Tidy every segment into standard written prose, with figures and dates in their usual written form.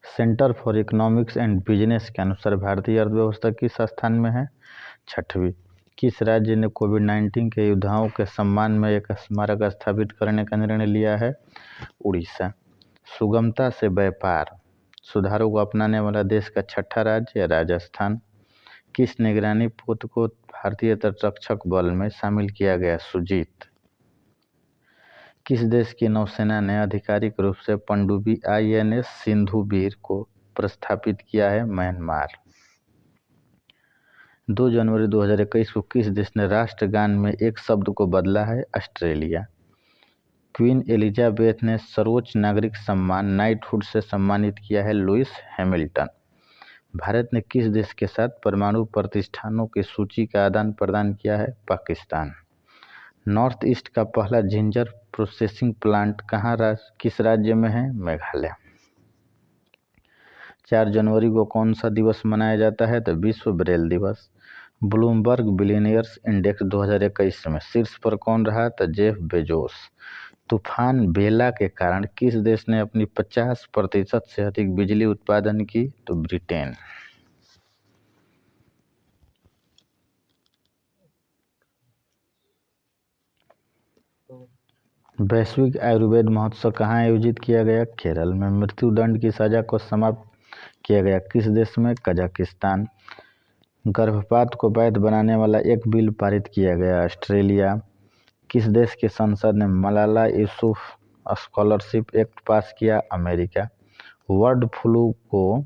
Centre for economics and business के अनुसार भारतीय अर्थव्यवस्था किस स्थान में है? 6वीं। किस राज्य ने कोविड-19 के योद्धाओं के सम्मान में एक स्मारक स्थापित करने का निर्णय लिया है? उड़ीसा। सुगमता से व्यापार सुधारों को अपनाने वाला देश का 6ठा राज्य राजस्थान। किस निगरानी पोत को भारतीय तटरक्षक बल में शामिल किया गया? सुजीत। किस देश की नौसेना ने आधिकारिक रूप से पनडुब्बी INS सिंधुबीर को प्रस्थापित किया है? म्यांमार। 2 जनवरी 2021 को किस देश ने राष्ट्रगान में एक शब्द को बदला है? ऑस्ट्रेलिया। क्वीन एलिजाबेथ ने सर्वोच्च नागरिक सम्मान नाइटहुड से सम्मानित किया है? Lewis Hamilton. भारत ने किस देश के साथ परमाणु प्रतिष्ठानों की सूची का आदान प्रदान किया है? पाकिस्तान। नॉर्थ ईस्ट का पहला जिंजर प्रोसेसिंग प्लांट किस राज्य में है? मेघालय। 4 जनवरी को कौन सा दिवस मनाया जाता है? तो विश्व ब्रेल दिवस। ब्लूमबर्ग बिलियनियर्स इंडेक्स 2021 में शीर्ष पर कौन रहा? तो जेफ बेजोस। तूफान बेला के कारण किस देश ने अपनी 50% से अधिक बिजली उत्पादन की? तो ब्रिटेन। वैश्विक आयुर्वेद महोत्सव कहाँ आयोजित किया गया? केरल में। मृत्युदंड की सजा को समाप्त किया गया किस देश में? कजाकिस्तान। गर्भपात को वैध बनाने वाला एक बिल पारित किया गया? ऑस्ट्रेलिया। किस देश की संसद ने मलाला यूसुफ स्कॉलरशिप एक्ट पास किया? अमेरिका। बर्ड फ्लू को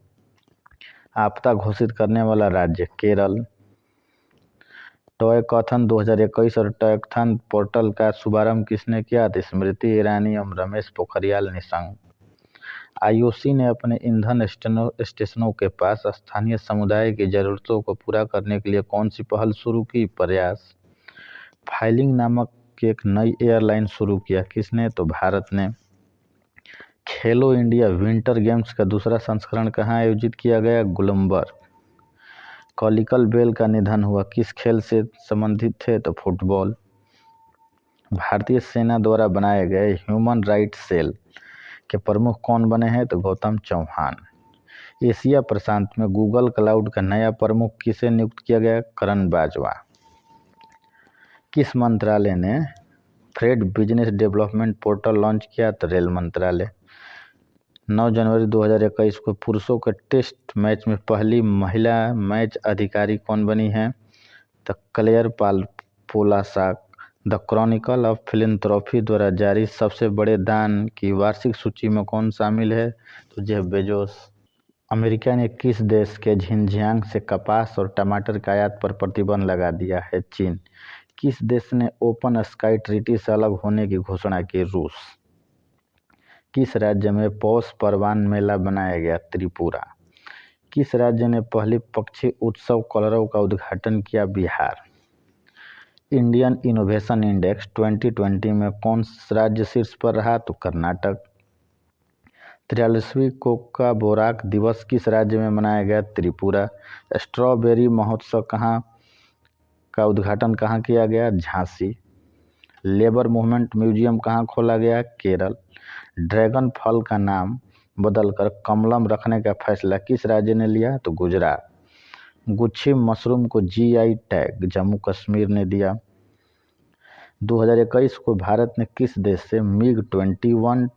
आपदा घोषित करने वाला राज्य? केरल। टॉयकथन 2021 और टॉयकथन पोर्टल का शुभारंभ किसने किया? तो स्मृति ईरानी और रमेश पोखरियाल निशंक। IOC ने अपने ईंधन स्टेशनों के पास स्थानीय समुदाय की जरूरतों को पूरा करने के लिए कौन सी पहल शुरू की? प्रयास। फाइलिंग नामक एक नई एयरलाइन शुरू किया किसने? तो भारत ने। खेलो इंडिया विंटर गेम्स का दूसरा संस्करण कहाँ आयोजित किया गया? गुलंबर। कॉलिकल बेल का निधन हुआ किस खेल से संबंधित थे? तो फुटबॉल। भारतीय सेना द्वारा बनाए गए ह्यूमन राइट्स सेल के प्रमुख कौन बने हैं? तो गौतम चौहान। एशिया प्रशांत में गूगल क्लाउड का नया प्रमुख किसे नियुक्त किया गया? करण बाजवा। किस मंत्रालय ने freight business development portal launch किया? तो रेल मंत्रालय। 9 जनवरी 2021 को पुरुषों के टेस्ट मैच में पहली महिला मैच अधिकारी कौन बनी है? तो Claire Polasak. The Chronicle of Philanthropy द्वारा जारी सबसे बड़े दान की वार्षिक सूची में कौन शामिल है? तो जेफ बेजोस। अमेरिका ने किस देश के झिंजियांग से कपास और टमाटर का आयात पर प्रतिबंध लगा दिया है? चीन। किस देश ने ओपन स्काई ट्रीटी से अलग होने की घोषणा की? रूस। किस राज्य में पौष परवान मेला बनाया गया? त्रिपुरा। किस राज्य ने पहली पक्षी उत्सव कलरव का उद्घाटन किया? बिहार। इंडियन इनोवेशन इंडेक्स 2020 में कौन राज्य शीर्ष पर रहा? तो कर्नाटक। 43वीं कोका बोराक दिवस किस राज्य में मनाया गया? त्रिपुरा। स्ट्रॉबेरी महोत्सव का उद्घाटन कहाँ किया गया? झांसी। लेबर मूवमेंट म्यूजियम कहाँ खोला गया? केरल। ड्रैगन फल का नाम बदलकर कमलम रखने का फैसला किस राज्य ने लिया? तो गुजरात। गुच्छी मशरूम को GI टैग जम्मू कश्मीर ने दिया। 2021 को भारत ने किस देश से MiG-21,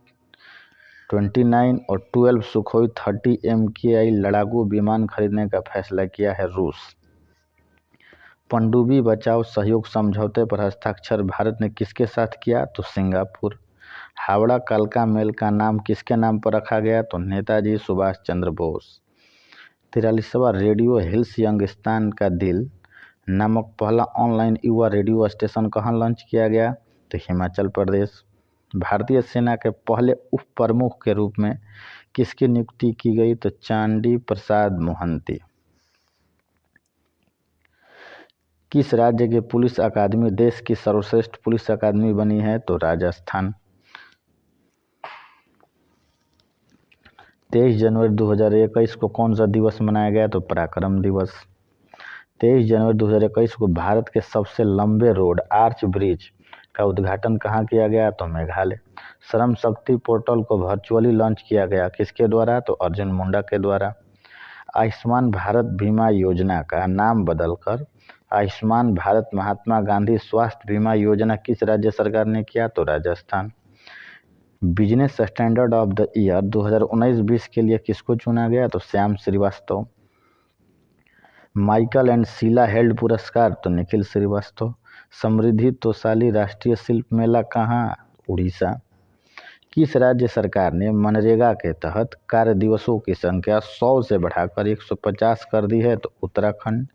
29 और 12 सुखोई 30 MKI लड़ाकू विमान खरीदने का फैसला किया है? रूस। पनडुब्बी बचाओ सहयोग समझौते पर हस्ताक्षर भारत ने किसके साथ किया? तो सिंगापुर। हावड़ा कालका मेल का नाम किसके नाम पर रखा गया? तो नेताजी सुभाष चंद्र बोस। 43वां रेडियो हिल्स यंगिस्तान का दिल नामक पहला ऑनलाइन युवा रेडियो स्टेशन कहाँ लॉन्च किया गया? तो हिमाचल प्रदेश। भारतीय सेना के पहले उप प्रमुख के रूप में किसकी नियुक्ति की गई? तो चांडी प्रसाद मोहंती। किस राज्य की पुलिस अकादमी देश की सर्वश्रेष्ठ पुलिस अकादमी बनी है? तो राजस्थान। 23 जनवरी 2021 को कौन सा दिवस मनाया गया? तो पराक्रम दिवस। 23 जनवरी 2021 को भारत के सबसे लंबे रोड आर्च ब्रिज का उद्घाटन कहाँ किया गया? तो मेघालय। श्रम शक्ति पोर्टल को वर्चुअली लॉन्च किया गया, किसके द्वारा? तो अर्जुन मुंडा के द्वारा। आयुष्मान भारत बीमा योजना का नाम बदलकर आयुष्मान भारत महात्मा गांधी स्वास्थ्य बीमा योजना किस राज्य सरकार ने किया? तो Rajasthan. Business Standard of the year 2019-20 के लिए किसको चुना गया? तो Shyam Srivastava. Michael and Sheila Held पुरस्कार? तो निखिल श्रीवास्तव। समृद्धि तोसाली राष्ट्रीय शिल्प मेला कहाँ? उड़ीसा। किस राज्य सरकार ने मनरेगा के तहत कार्य दिवसों की संख्या 100 से बढ़ाकर 150 कर दी है? तो उत्तराखंड।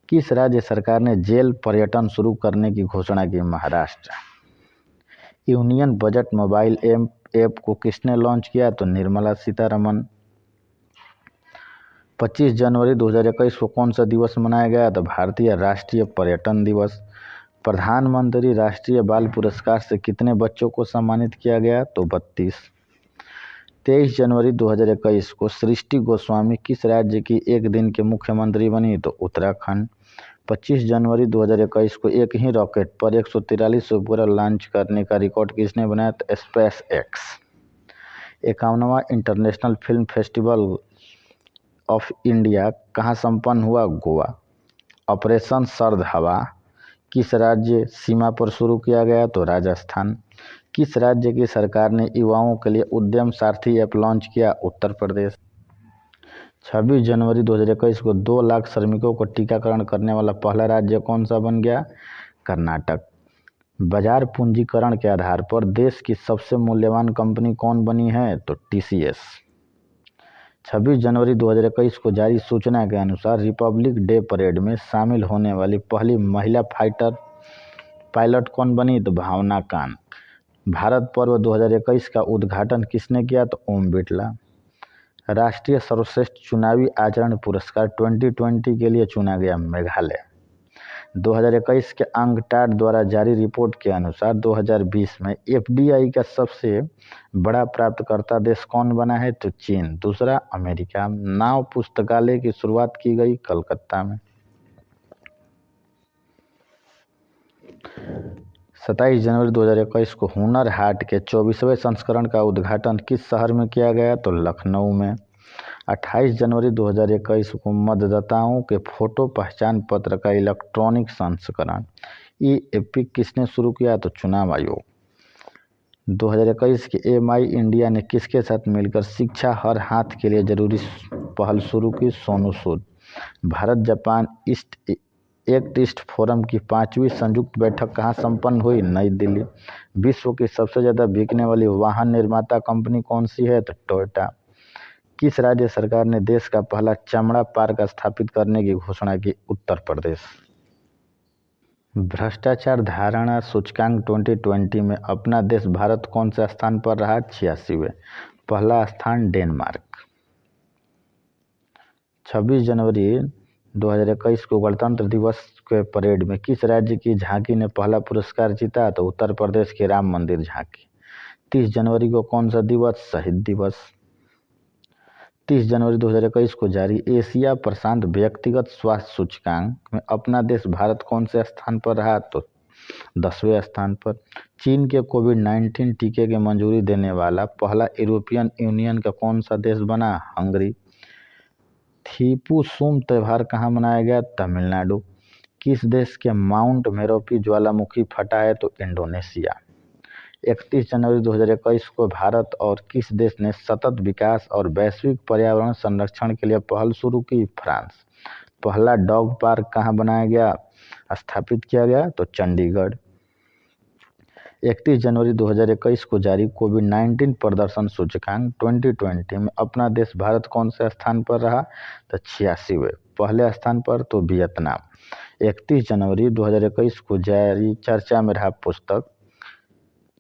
किस राज्य सरकार ने जेल पर्यटन शुरू करने की घोषणा की? Maharashtra. Union budget mobile app को किसने लॉन्च किया? तो निर्मला सीतारमन। 25 जनवरी 2021 को कौन सा दिवस मनाया गया? तो भारतीय राष्ट्रीय पर्यटन दिवस। प्रधानमंत्री राष्ट्रीय बाल पुरस्कार से कितने बच्चों को सम्मानित किया गया? तो 32। 23 जनवरी 2021 को सृष्टि गोस्वामी किस राज्य की एक दिन के मुख्यमंत्री बनी? तो उत्तराखंड। 25 जनवरी 2021 को एक ही रॉकेट पर 143 उपग्रह लॉन्च करने का रिकॉर्ड किसने बनाया? तो स्पेस एक्स। 51वां International Film Festival of India कहाँ संपन्न हुआ? गोवा। ऑपरेशन सर्द हवा किस राज्य सीमा पर शुरू किया गया? तो राजस्थान। किस राज्य की सरकार ने युवाओं के लिए उद्यम सारथी ऐप लॉन्च किया? उत्तर प्रदेश। 26 जनवरी 2021 को 2 लाख श्रमिकों को टीकाकरण करने वाला पहला राज्य कौन सा बन गया? कर्नाटक। बाजार पूंजीकरण के आधार पर देश की सबसे मूल्यवान कंपनी कौन बनी है? तो TCS। 26 जनवरी 2021 को जारी सूचना के अनुसार रिपब्लिक डे परेड में शामिल होने वाली पहली महिला फाइटर पायलट कौन बनी? तो भावना कान। भारत पर्व 2021 का उद्घाटन किसने किया? तो ओम बिरला। राष्ट्रीय सर्वश्रेष्ठ चुनावी आचरण पुरस्कार 2020 के लिए चुना गया मेघालय। 2021 के अंकटाड द्वारा जारी रिपोर्ट के अनुसार 2020 में FDI का सबसे बड़ा प्राप्तकर्ता देश कौन बना है? तो चीन। दूसरा अमेरिका। नाव पुस्तकालय की शुरुआत की गई कलकत्ता में। 27 जनवरी 2021 को हुनर हाट के 24वें संस्करण का उद्घाटन किस शहर में किया गया? तो लखनऊ में। 28 जनवरी 2021 को मतदाताओं के फोटो पहचान पत्र का इलेक्ट्रॉनिक संस्करण ई-एपिक किसने शुरू किया? तो चुनाव आयोग। 2021 के MI इंडिया ने किसके साथ मिलकर शिक्षा हर हाथ के लिए जरूरी पहल शुरू की? Sonu Sood. Bharat Japan east forum की 5वीं संयुक्त बैठक कहाँ संपन्न हुई? नई दिल्ली। विश्व की सबसे ज़्यादा बिकने वाली वाहन निर्माता कंपनी कौन सी है? तो टोयोटा। किस राज्य सरकार ने देश का पहला चमड़ा पार्क स्थापित करने की घोषणा की? उत्तर प्रदेश। भ्रष्टाचार धारणा सूचकांक 2020 में अपना देश भारत कौन से स्थान पर रहा? 86वें। पहला स्थान डेनमार्क। 26 जनवरी 2021 को गणतंत्र दिवस के परेड में किस राज्य की झांकी ने पहला पुरस्कार जीता? तो उत्तर प्रदेश के राम मंदिर झांकी। 30 जनवरी को कौन सा दिवस? शहीद दिवस। 30 जनवरी 2021 को जारी एशिया प्रशांत व्यक्तिगत स्वास्थ्य सूचकांक में अपना देश भारत कौन से स्थान पर रहा? तो 10वें स्थान पर। चीन के कोविड-19 टीके की मंजूरी देने वाला पहला यूरोपियन यूनियन का कौन सा देश बना? हंगरी। थीपुसुम त्यौहार कहाँ मनाया गया? तमिलनाडु। किस देश के माउंट मेरोपी ज्वालामुखी फटा है? तो इंडोनेशिया। 31 जनवरी 2021 को भारत और किस देश ने सतत विकास और वैश्विक पर्यावरण संरक्षण के लिए पहल शुरू की? फ्रांस। पहला डॉग पार्क कहाँ बनाया गया? स्थापित किया गया? तो चंडीगढ़। 31 जनवरी 2021 को जारी कोविड-19 प्रदर्शन सूचकांक 2020 में अपना देश भारत कौन से स्थान पर रहा? तो 86वें। पहले स्थान पर तो वियतनाम। 31 जनवरी 2021 को जारी चर्चा में रहा पुस्तक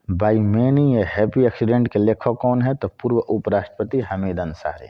by many A happy accident के लेखक कौन है? तो पूर्व उपराष्ट्रपति हामिद अंसारी।